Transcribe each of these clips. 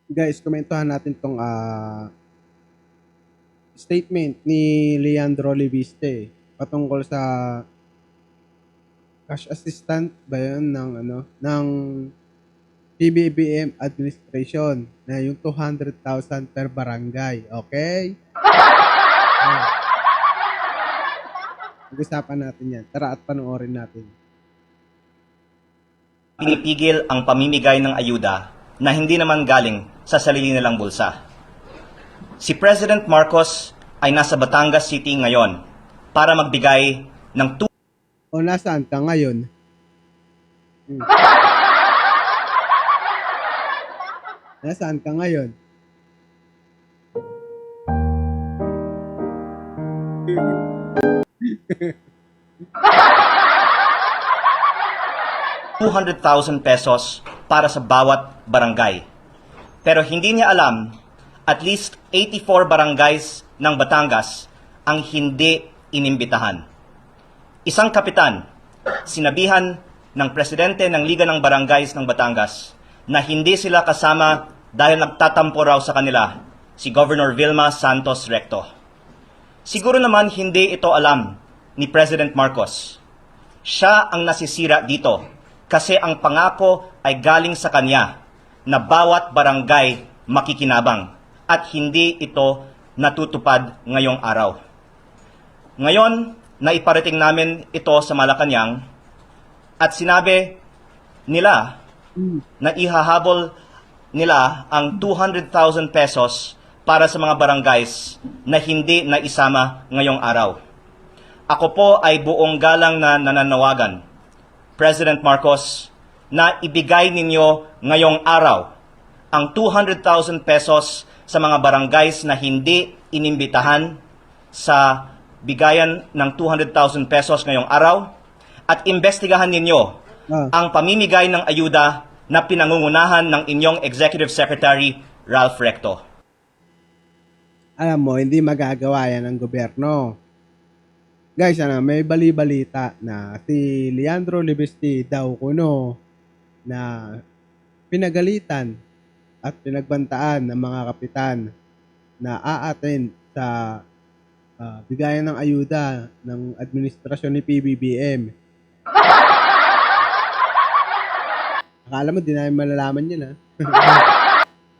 Guys, komentuhan natin tong statement ni Leandro Leviste patungkol sa cash assistant ba yun ng ng PBBM administration na yung 200,000 per barangay. Okay? Oh, pag-usapan natin yan. Tara at panoorin natin. Pinipigil ang pamimigay ng ayuda na hindi naman galing sa sarili nilang bulsa. Si President Marcos ay nasa Batangas City ngayon para magbigay ng O nasaan ka ngayon? Hmm. Nasaan ka ngayon? ₱200,000 para sa bawat barangay. Pero hindi niya alam, at least 84 barangays ng Batangas ang hindi inimbitahan. Isang kapitan, sinabihan ng presidente ng Liga ng Barangays ng Batangas na hindi sila kasama dahil nagtatampo raw sa kanila si Governor Vilma Santos Recto. Siguro naman hindi ito alam ni President Marcos. Siya ang nasisira dito kasi ang pangako ay galing sa kanya na bawat barangay makikinabang at hindi ito natutupad ngayong araw. Ngayon, naiparating namin ito sa Malacanang at sinabi nila na ihahabol nila ang ₱200,000 para sa mga barangays na hindi naisama ngayong araw. Ako po ay buong galang na nananawagan, President Marcos, na ibigay ninyo ngayong araw ang ₱200,000 sa mga barangays na hindi inimbitahan sa bigayan ng ₱200,000 ngayong araw at imbestigahan ninyo ang pamimigay ng ayuda na pinangungunahan ng inyong Executive Secretary Ralph Recto. Alam mo, hindi magagawa yan ng gobyerno. Guys, may bali-balita na si Leandro Leviste daw kuno na pinagalitan at pinagbantaan ng mga kapitan na aaten sa bigayan ng ayuda ng administrasyon ni PBBM. Akala mo, di namin malalaman yun, ha?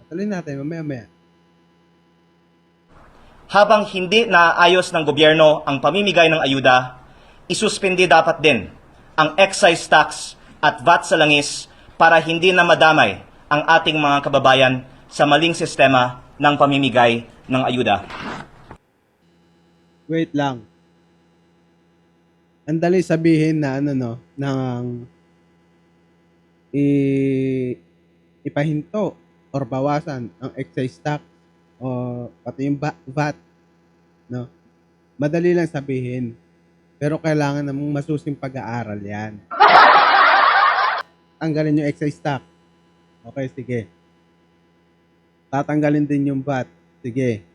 Patuloy natin, mamaya-maya. Habang hindi naayos ng gobyerno ang pamimigay ng ayuda, isuspindi dapat din ang excise tax at VAT sa langis para hindi na madamay ang ating mga kababayan sa maling sistema ng pamimigay ng ayuda. Wait lang. Ang dali sabihin na ng ipahinto or bawasan ang excise tax o pati yung VAT, no? Madali lang sabihin. Pero kailangan namang masusing pag-aaral yan. Tanggalin yung excise tax. Okay, sige. Tatanggalin din yung VAT. Sige.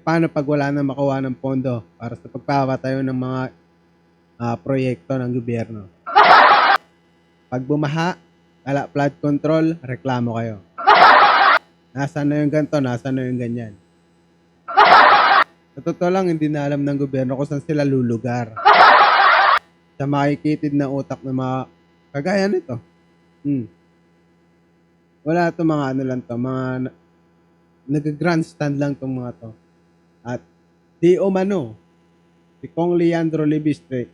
Paano pag wala na makuha ng pondo para sa pagpapatayo ng mga proyekto ng gobyerno? Pag bumaha, flood control, reklamo kayo. Nasaan na yung ganito, nasaan na yung ganyan. Sa totoo lang, hindi na alam ng gobyerno kung saan sila lulugar. Sa makikitid na utak ng mga kagaya nito. Wala to mga mga nag-grandstand lang tong mga to. At di umano, si Kong Leandro Leviste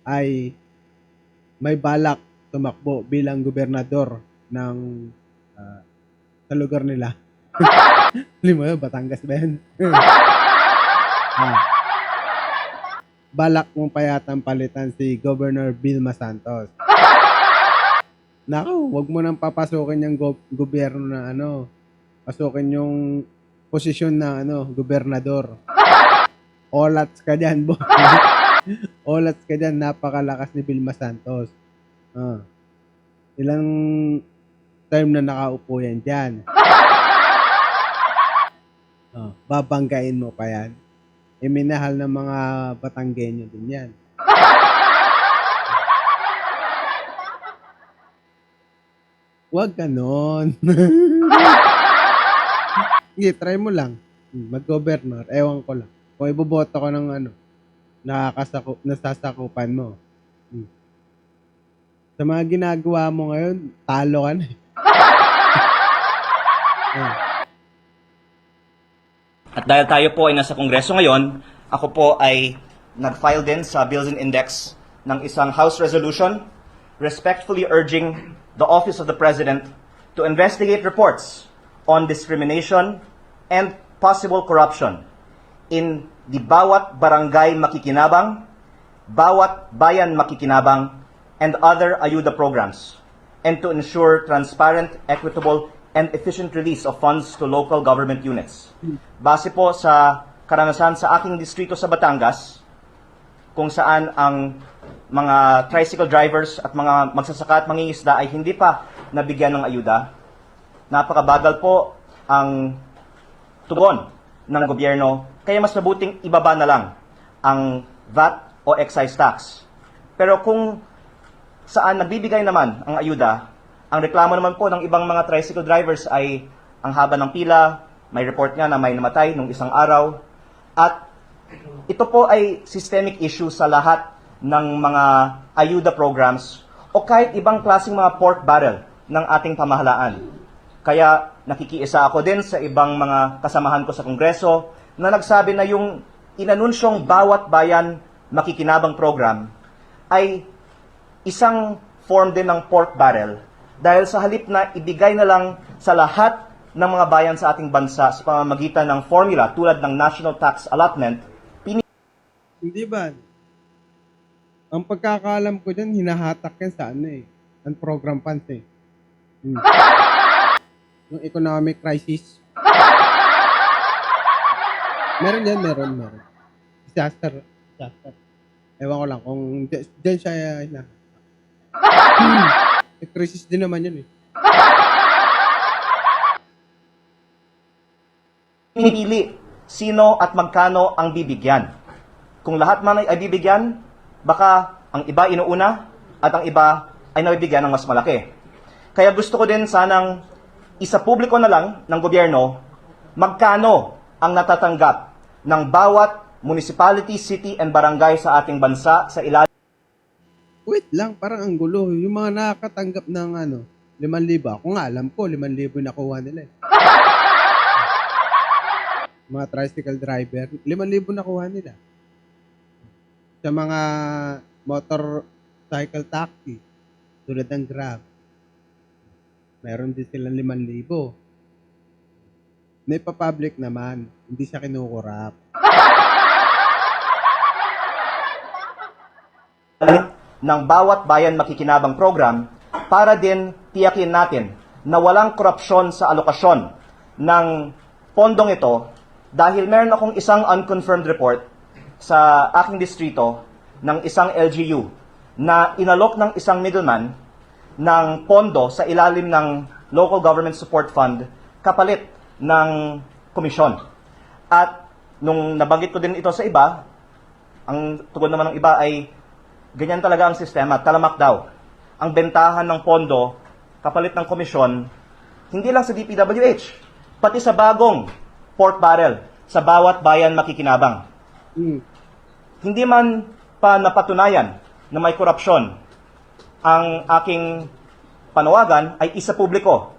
ay may balak tumakbo bilang gobernador ng sa lugar nila. Alam mo yun, Batangas ba yan? Balak mong payatang palitan si Governor Vilma Santos. Naku, wag mo nang papasukin yung gobyerno na pasukin yung posisyon na gobernador. Olats ka dyan, boy. Olats ka dyan, napakalakas ni Vilma Santos. Ilang term na nakaupo yan dyan. Babanggain mo pa yan. Minahal ng mga Batanggenyo din yan. Huwag ganon. Sige, try mo lang. Mag-governor. Ewan ko lang. Kung iboboto ko ng ano, nasasakupan mo. Hmm. Sa mga ginagawa mo ngayon, talo ka na eh. At dahil tayo po ay nasa Kongreso ngayon, ako po ay nag-file din sa Bills and Index ng isang House Resolution respectfully urging the Office of the President to investigate reports on discrimination and possible corruption in the Bawat Barangay Makikinabang, Bawat Bayan Makikinabang, and other ayuda programs, and to ensure transparent, equitable, and efficient release of funds to local government units. Base po sa karanasan sa aking distrito sa Batangas, kung saan ang mga tricycle drivers at mga magsasaka at mangingisda ay hindi pa nabigyan ng ayuda, napakabagal po ang tugon ng gobyerno, kaya mas mabuting ibaba na lang ang VAT o excise tax. Pero kung saan nagbibigay naman ang ayuda, ang reklamo naman po ng ibang mga tricycle drivers ay ang haba ng pila, may report nga na may namatay nung isang araw, at ito po ay systemic issue sa lahat ng mga ayuda programs o kahit ibang klaseng mga pork barrel ng ating pamahalaan. Kaya nakikiisa ako din sa ibang mga kasamahan ko sa Kongreso na nagsabi na yung inanunsyong Bawat Bayan Makikinabang program ay isang form din ng pork barrel dahil sa halip na ibigay na lang sa lahat ng mga bayan sa ating bansa sa pamamagitan ng formula tulad ng National Tax Allotment, Hindi ba? Ang pagkakaalam ko dyan, hinahatak yan sa ano eh. Ang program funds eh. Yung economic crisis. Meron yan, meron. Disaster. Ewan ko lang kung dyan siya crisis din naman yun eh. pinipili sino at magkano ang bibigyan. Kung lahat man ay bibigyan, baka ang iba inuuna at ang iba ay nabibigyan ng mas malaki. Kaya gusto ko din sanang isa publiko na lang ng gobyerno magkano ang natatanggap ng bawat municipality, city, and barangay sa ating bansa sa ilalim Wait lang, parang ang gulo. Yung mga nakakatanggap ng 5,000. Ako nga, alam ko, 5,000 nakuha nila eh. Mga tricycle driver, 5,000 nakuha nila. Sa mga motorcycle taxi, tulad ng Grab, meron din silang 5,000. Naipa-public naman, hindi siya kinukurap. ng Bawat Bayan Makikinabang program para din tiyakin natin na walang korupsyon sa alokasyon ng pondong ito dahil meron akong isang unconfirmed report sa aking distrito ng isang LGU na inalok ng isang middleman ng pondo sa ilalim ng Local Government Support Fund kapalit ng komisyon. At nung nabanggit ko din ito sa iba, ang tugon naman ng iba ay ganyan talaga ang sistema, talamak daw. Ang bentahan ng pondo kapalit ng komisyon, hindi lang sa DPWH, pati sa bagong pork barrel sa Bawat Bayan Makikinabang. Hindi man pa napatunayan na may korupsyon, ang aking panawagan ay isa publiko.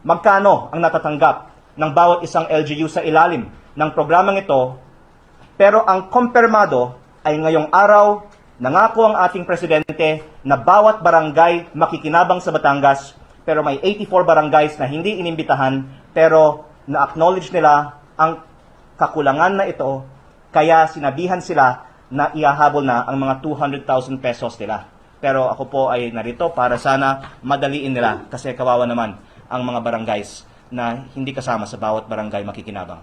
Magkano ang natatanggap ng bawat isang LGU sa ilalim ng programang ito, pero ang kumpirmado ay ngayong araw, nangako ang ating presidente na bawat barangay makikinabang sa Batangas, pero may 84 barangays na hindi inimbitahan, pero na-acknowledge nila ang kakulangan na ito, kaya sinabihan sila na iahabol na ang mga 200,000 pesos nila. Pero ako po ay narito para sana madaliin nila kasi kawawa naman ang mga barangays na hindi kasama sa bawat barangay makikinabang.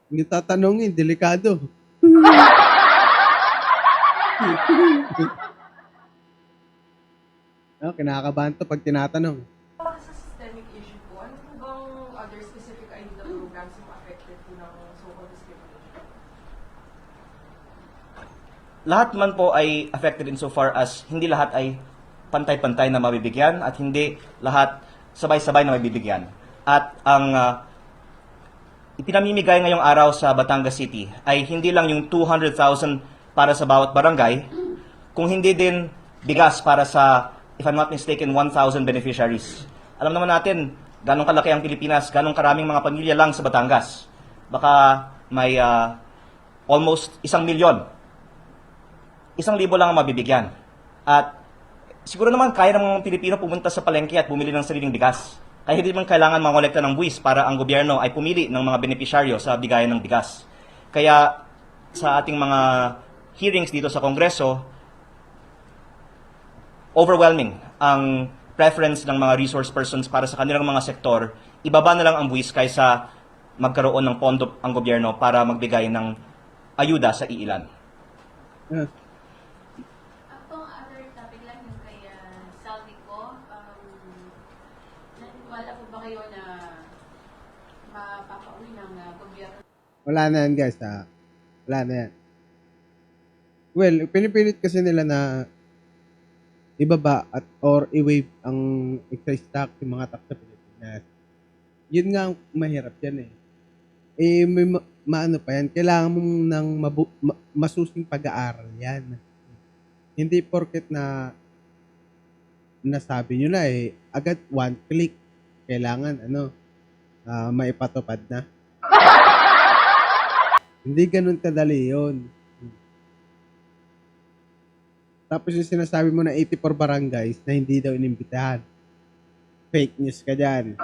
Hindi tatanungin, delikado. Kinakabahan to pag tinatanong. Para sa systemic issue po, ano po bang other specific ayuda programs yung affected po ng so-called discrimination? lahat man po ay affected insofar as hindi lahat ay pantay-pantay na mabibigyan at hindi lahat sabay-sabay na mabibigyan. At ang ipinamimigay ngayong araw sa Batangas City ay hindi lang yung 200,000 para sa bawat barangay, kung hindi din bigas para sa, if I'm not mistaken, 1,000 beneficiaries. Alam naman natin, ganong kalaki ang Pilipinas, ganong karaming mga pamilya lang sa Batangas. Baka may almost 1,000,000. 1,000 lang ang mabibigyan. At siguro naman kaya ng mga Pilipino pumunta sa palengke at bumili ng sariling bigas. Kaya hindi man kailangan mangolekta ng buwis para ang gobyerno ay pumili ng mga benepisyaryo sa bigayan ng bigas. Kaya sa ating mga hearings dito sa Kongreso, overwhelming ang preference ng mga resource persons para sa kanilang mga sektor. Ibaba na lang ang buwis kaysa magkaroon ng pondo ang gobyerno para magbigay ng ayuda sa iilan. Ah, Atong other topic lang yung kay Salvi ko. Wala po ba kayo na mapapauwi ng gobyerno? wala na yan, guys. Wala na yan. Well, pinipilit kasi nila na ibaba at or i-waive ang excise tax, yung mga tax sa Pilipinas. Yun nga ang mahirap yan eh. May maano pa yan. Kailangan mong ng masusing pag-aaral yan. Hindi porket na nasabi nyo na eh, agad one click. Kailangan maipatupad na. Hindi ganun kadali yun. Tapos yung sinasabi mo na 84 barangays na hindi daw inimbitahan. Fake news ka dyan.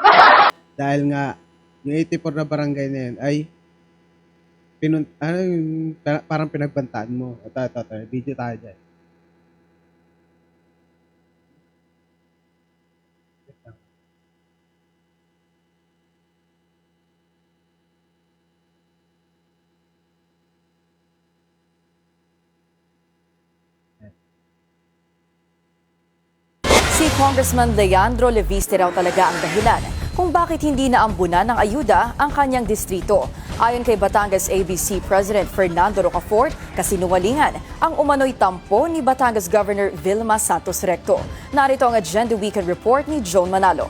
Dahil nga, yung 84 na barangay na yun ay parang pinagbantaan mo. Ito, video tayo dyan. Si Congressman Leandro Leviste raw talaga ang dahilan kung bakit hindi naambunan ng ayuda ang kanyang distrito. Ayon kay Batangas ABC President Fernando Rocafort, kasinungalingan ang umano'y tampo ni Batangas Governor Vilma Santos Recto. Narito ang Agenda Weekend Report ni Joan Manalo.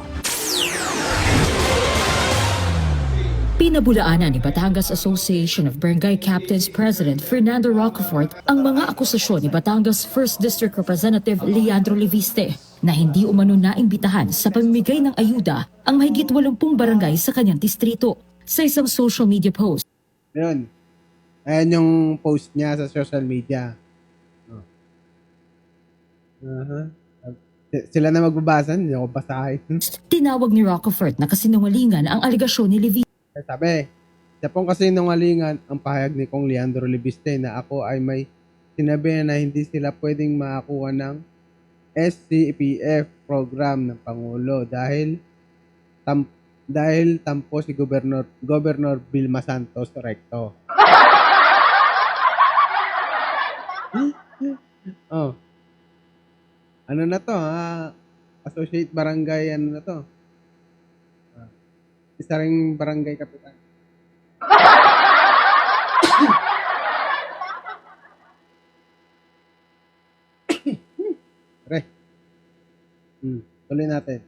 Pinabulaanan ni Batangas Association of Barangay Captains President Fernando Rocafort ang mga akusasyon ni Batangas 1st District Representative Leandro Leviste na hindi umano naimbitahan sa pamimigay ng ayuda ang mahigit 80 barangay sa kanyang distrito. Sa isang social media post, Yun. Ayan yung post niya sa social media. Oh. Sila na magbabasa, hindi ako basahin. tinawag ni Rocafort na kasinungalingan ang aligasyon ni Leviste. Sabi, siya pong kasinungalingan ang pahayag ni Kong Leandro Leviste na ako ay may sinabi na hindi sila pwedeng makakuha ng SCPF program ng Pangulo dahil tampo si Governor Vilma Santos Recto. Oh. Ano na to, Associate Barangay, ano na to? Isa ring barangay kapitan. Pre. Tuloy natin.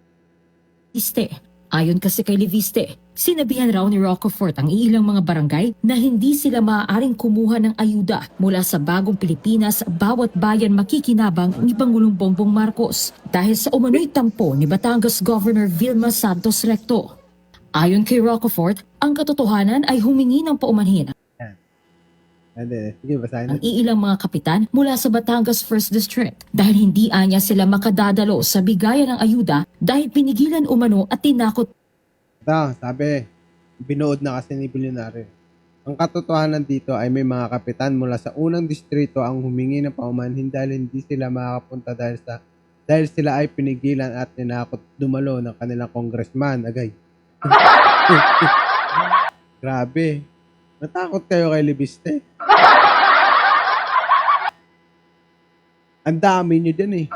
Ayon kasi kay Leviste, sinabihan raw ni Rocafort ang ilang mga barangay na hindi sila maaaring kumuha ng ayuda mula sa bagong Pilipinas bawat bayan makikinabang ni Pangulong Bongbong Marcos dahil sa umano'y tampo ni Batangas Governor Vilma Santos Recto. Ayon kay Rocafort, ang katotohanan ay humingi ng paumanhin Sige, basahin ang natin. iilang mga kapitan mula sa Batangas 1st District dahil hindi anya sila makadadalo sa bigayan ng ayuda dahil pinigilan umano at tinakot. Ito, sabi, binuod na kasi ni Bilyonaryo. Ang katotohanan dito ay may mga kapitan mula sa unang distrito ang humingi ng paumanhin dahil hindi sila makakapunta dahil sila ay pinigilan at tinakot dumalo ng kanilang congressman. Agay. Grabe. Natakot kayo kay Leviste. Ang dami nyo dyan eh.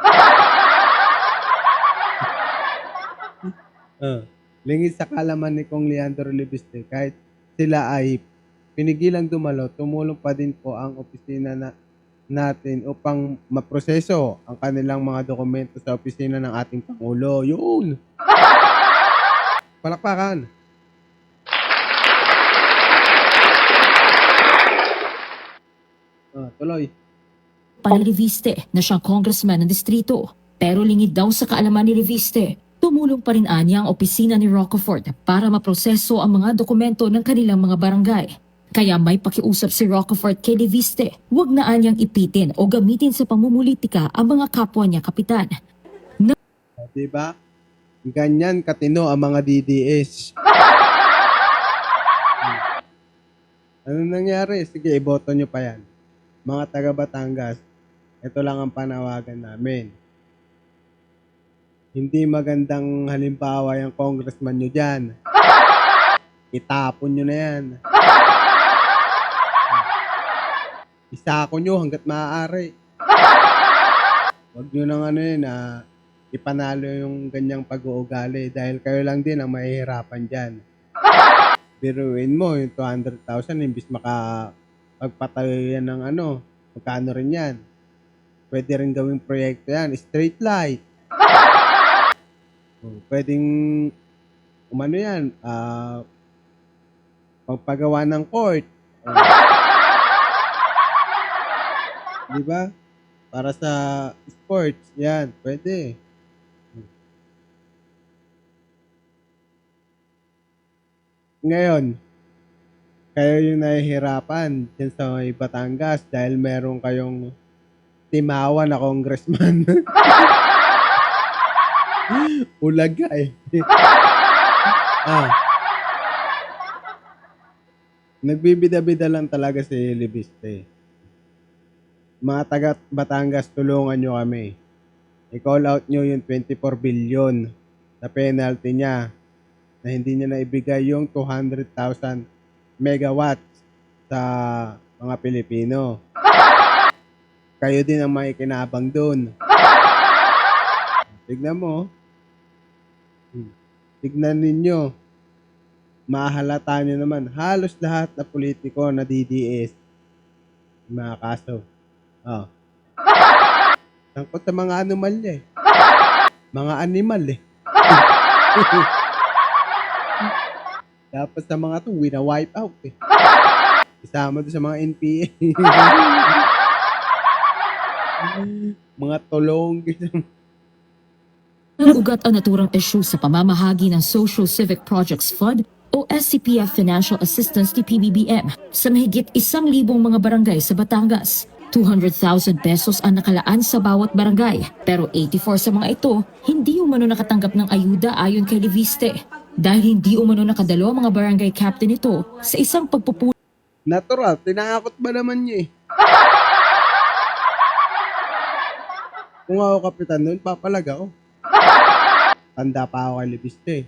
Lingid sa kalaman ni Kong Leandro Leviste, kahit sila ay pinigilang dumalo, tumulong pa din po ang opisina natin upang maproseso ang kanilang mga dokumento sa opisina ng ating Pangulo. Yun! Palakpakan! Tuloy. pa ni Reviste na siyang congressman ng distrito. Pero lingid daw sa kaalaman ni Reviste, tumulong pa rin anya ang opisina ni Rocafort para maproseso ang mga dokumento ng kanilang mga barangay. Kaya may pakiusap si Rocafort kay Reviste, huwag na anyang ipitin o gamitin sa pamumulitika ang mga kapwa niya kapitan. Diba? Ganyan katino ang mga DDS. Ano nangyari? Sige, iboto nyo pa yan. Mga taga Batangas, ito lang ang panawagan namin. Hindi magandang halimbawa yung congressman nyo dyan. Itapon nyo na yan. Isako nyo hanggat maaari. Huwag nyo nang ipanalo yung ganyang pag-uugali dahil kayo lang din ang mahihirapan dyan. Biruin mo yung 200,000 imbis makapagpatayo yan ng magkano rin yan. Pwede rin gawing proyekto yan. Street light. Pwedeng yan, pagpagawa ng court. Diba? Para sa sports, yan, pwede. Ngayon, kayo yung nahihirapan dyan sa may Batangas dahil meron kayong timawa na congressman. Ulaga eh. Nagbibida-bida lang talaga si Libiste. Mga taga Batangas, tulungan nyo kami. I-call out nyo yung 24 billion na penalty niya na hindi niya naibigay yung 200,000 megawatts sa mga Pilipino. Kayo din ang makikinabang dun. Tignan mo. Tignan ninyo. Mahalata nyo naman. Halos lahat na politiko na DDS. Mga kaso. Sangkot sa mga anomalya eh. Mga animal eh. Dapat sa mga to, wina-wipe out eh. Isama doon sa mga NPA. Mga tulong. Ugat ang naturang issue sa pamamahagi ng Social Civic Projects Fund o SCPF Financial Assistance ni PBBM sa mahigit 1,000 mga barangay sa Batangas. 200,000 pesos ang nakalaan sa bawat barangay. Pero 84 sa mga ito, hindi umano nakatanggap ng ayuda ayon kay Reviste. Dahil hindi umano nakadalo ang mga barangay captain ito sa isang pagpupulong. Natural, tinakot ba naman niya eh. Kung ako kapitan nun, papalaga ako. Tanda pa ako kay Libiste eh.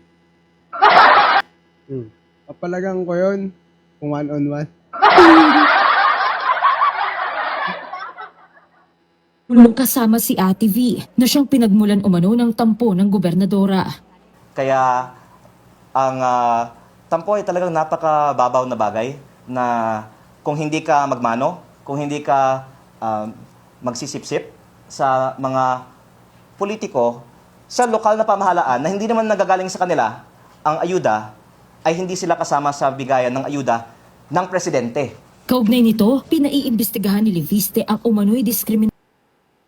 Papalagang ko yun kung one-on-one. Kasama si Ate V na siyang pinagmulan umano ng tampo ng gobernadora. Kaya ang tampo ay talagang napakababaw na bagay na kung hindi ka magmano, kung hindi ka magsisipsip sa mga politiko sa lokal na pamahalaan na hindi naman nagagaling sa kanila ang ayuda, ay hindi sila kasama sa bigayan ng ayuda ng presidente. Kaugnay nito, pinaiimbestigahan ni Reviste ang umano'y diskriminasyon.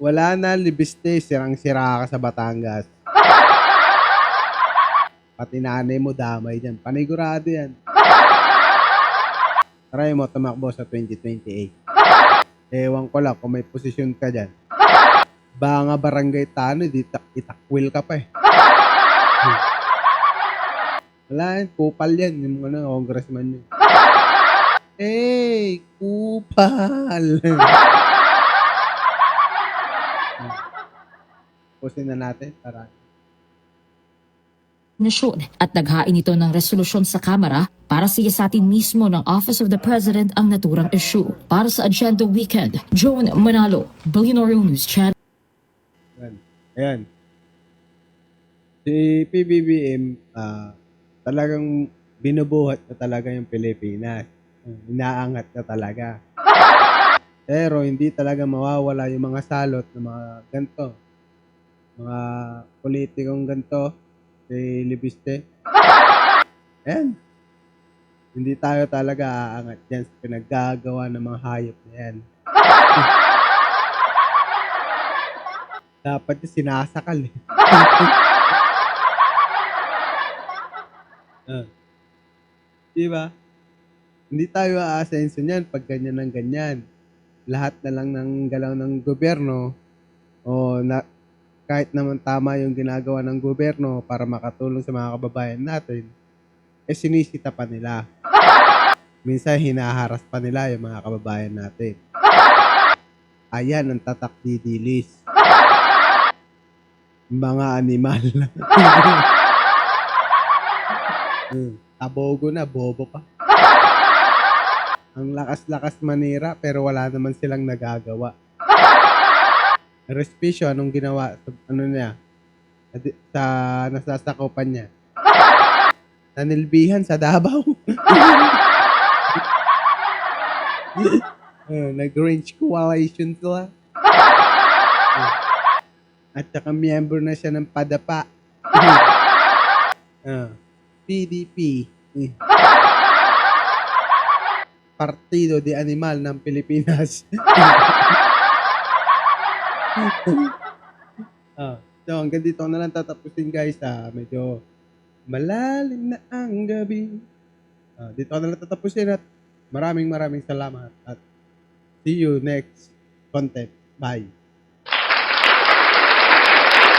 Wala na, Libiste, sirang-sira ka sa Batangas. Pati nanay mo damay dyan. Panigurado yan. Try mo tumakbo sa 2028. Ewan ko lang kung may posisyon ka dyan. Banga barangay tano, itakwil ka pa eh. Wala yan, kupal yan. Yung congressman yun. Hey, kupal! Pusin na natin para At naghain ito ng resolusyon sa Kamara para siyasatin mismo ng Office of the President ang naturang issue. Para sa Agenda Weekend, Joan Manalo, Billionaire News Channel. Ayan. Si PBBM, talagang binubuhat na talaga yung Pilipinas. Inaangat na talaga. Pero hindi talaga mawawala yung mga salot ng mga ganito. Mga politikong ganito. Si Libiste. Ayan. Hindi tayo talaga aangat dyan sa pinaggagawa ng mga hayop na yan. Dapat yung sinasakal eh. Ah. Diba? Hindi tayo aasenso niyan pag ganyan ng ganyan. Lahat na lang ng galaw ng gobyerno o na, kahit naman tama yung ginagawa ng gobyerno para makatulong sa mga kababayan natin, eh sinisita pa nila. Minsan hinaharas pa nila yung mga kababayan natin. Ayan ang tatak didilis. Mga animal. Tabogo na, bobo pa. Ang lakas-lakas manira pero wala naman silang nagagawa. Respisyo, anong ginawa? Ano niya? Sa nasasakupan niya. Nanilbihan sa Davao. Nag-range coalition sila. At saka miyembro na siya ng PADAPA. PDP. Partido de Animal ng Pilipinas. So, hanggang dito na lang tatapusin guys. Medyo malalim na ang gabi. Dito na lang tatapusin at maraming salamat. At see you next content. Bye.